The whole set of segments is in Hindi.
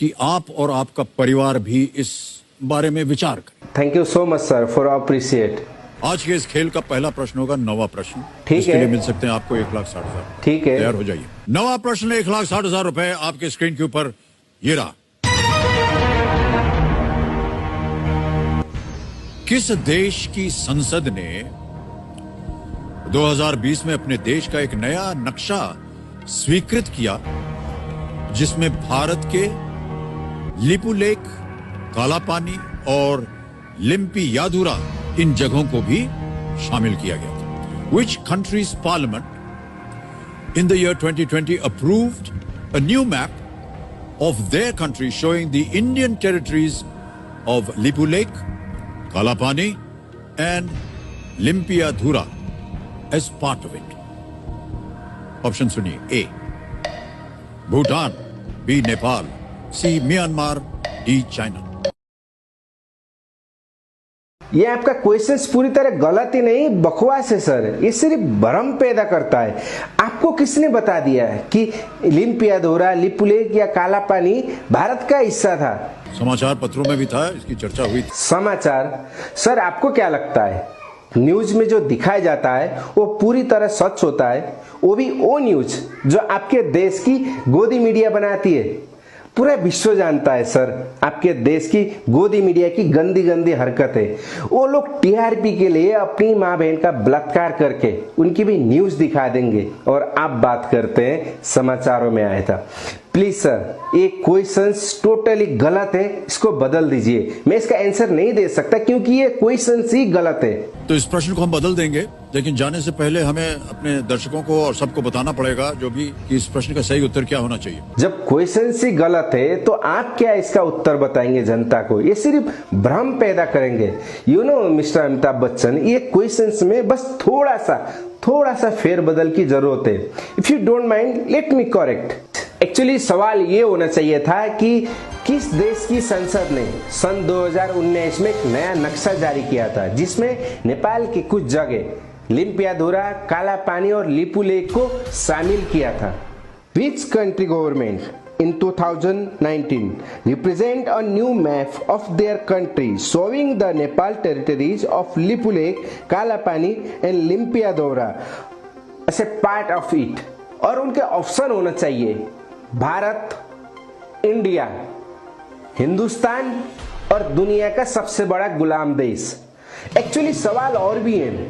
कि आप और आपका परिवार भी इस बारे में विचार करें। Thank you so much sir for appreciate. आज के इस खेल का पहला प्रश्न होगा 9वां प्रश्न। ठीक इसके है, लिए मिल सकते हैं आपको 1,60,000। ठीक है, तैयार हो जाइए। 9वां प्रश्न 1,60,000 रुपए आपके स्क्रीन के ऊपर ये रहा। किस देश की संसद ने 2020 में अपने देश का एक नया नक्शा स्वीकृत किया जिसमें भारत के लिपुलेख, काला पानी और लिम्पियाधुरा इन जगहों को भी शामिल किया गया था? Which country's parliament in the year 2020 approved a new map of their country showing the Indian territories of Lipulekh, Kalapani and Limpiyadhura as part of it? Option सुनिए। A Bhutan, B Nepal, C Myanmar, D China. ये आपका क्वेश्चंस पूरी तरह गलत ही नहीं बकवास है सर। ये सिर्फ भ्रम पैदा करता है। आपको किसने बता दिया है कि लिम्पियाधोरा, लिपुलेख या काला पानी भारत का हिस्सा था? समाचार पत्रों में भी था, इसकी चर्चा हुई थी। समाचार सर, आपको क्या लगता है न्यूज में जो दिखाया जाता है वो पूरी तरह सच होता है? वो भी वो न्यूज जो आपके देश की गोदी मीडिया बनाती है। पूरा विश्व जानता है सर आपके देश की गोदी मीडिया की गंदी गंदी हरकत है। वो लोग टीआरपी के लिए अपनी माँ बहन का बलात्कार करके उनकी भी न्यूज दिखा देंगे और आप बात करते हैं समाचारों में आया था। प्लीज सर, ये क्वेश्चंस टोटली गलत है, इसको बदल दीजिए। मैं इसका आंसर नहीं दे सकता क्योंकि ये क्वेश्चंस ही गलत है। तो इस प्रश्न को हम बदल देंगे, लेकिन जाने से पहले हमें अपने दर्शकों को और सबको बताना पड़ेगा जो भी कि इस प्रश्न का सही उत्तर क्या होना चाहिए। जब क्वेश्चंस ही गलत है तो आप क्या इसका उत्तर बताएंगे जनता को? ये सिर्फ भ्रम पैदा करेंगे। You know mister Amitabh Bachchan, ये क्वेश्चंस में बस थोड़ा सा फेरबदल की जरूरत है। If you don't mind let me correct. Actually सवाल ये होना चाहिए था कि किस देश की संसद ने सन 2019 में एक नया नक्शा जारी किया था जिसमें नेपाल की कुछ जगह लिम्पियाधुरा, काला पानी और लिपुलेख को शामिल किया था। Which country government in 2019 represent a new map of their country showing the Nepal territories of Lipulekh, Kalapani and Limpiyadhura as a part of it? और उनके ऑप्शन होना चाहिए भारत, इंडिया, हिंदुस्तान और दुनिया का सबसे बड़ा गुलाम देश। एक्चुअली सवाल और भी है।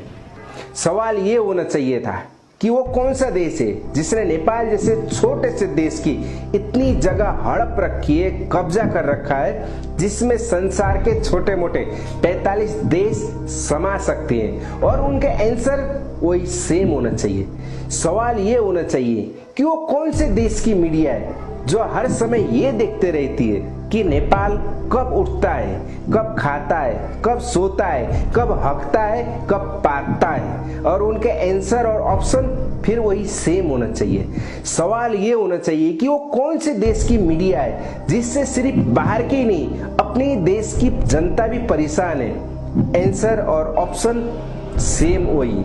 सवाल ये होना चाहिए था कि वो कौन सा देश है जिसने नेपाल जैसे छोटे से देश की इतनी जगह हड़प रखी है, कब्जा कर रखा है, जिसमें संसार के छोटे मोटे 45 देश समा सकते हैं। और उनके आंसर वही सेम होना चाहिए। सवाल ये होना चाहिए कि वो कौन से देश की मीडिया है जो हर समय ये देखते रहती है कि नेपाल कब उठता है, कब खाता है, कब सोता है, कब हकता है, कब पाकता है। और उनके आंसर और ऑप्शन फिर वही सेम होना चाहिए। सवाल ये होना चाहिए कि वो कौन से देश की मीडिया है जिससे सिर्फ बाहर की नहीं अपने देश की जनता भी परेशान है। आंसर और ऑप्शन सेम वही।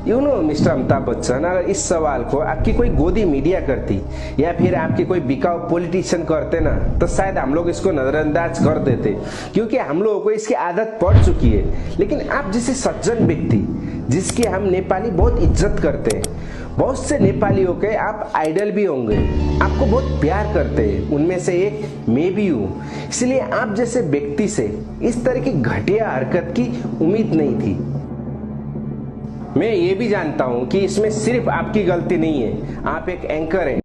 You know mister Amitabh Bachchan, अगर इस सवाल को आपकी कोई गोदी मीडिया करती या फिर आपके कोई बिकाऊ पॉलिटिशियन करते ना तो शायद हम लोग इसको नजरअंदाज कर देते क्योंकि हम लोगों को इसकी आदत पड़ चुकी है। लेकिन आप जैसे सज्जन व्यक्ति जिसकी हम नेपाली बहुत इज्जत करते हैं, बहुत से नेपालियों के आप आइडल भी होंगे, आपको बहुत प्यार करते हैं, उनमें से एक मैं भी हूँ। इसलिए आप जैसे व्यक्ति से इस तरह की घटिया हरकत की उम्मीद नहीं थी। मैं ये भी जानता हूं कि इसमें सिर्फ आपकी गलती नहीं है, आप एक एंकर हैं।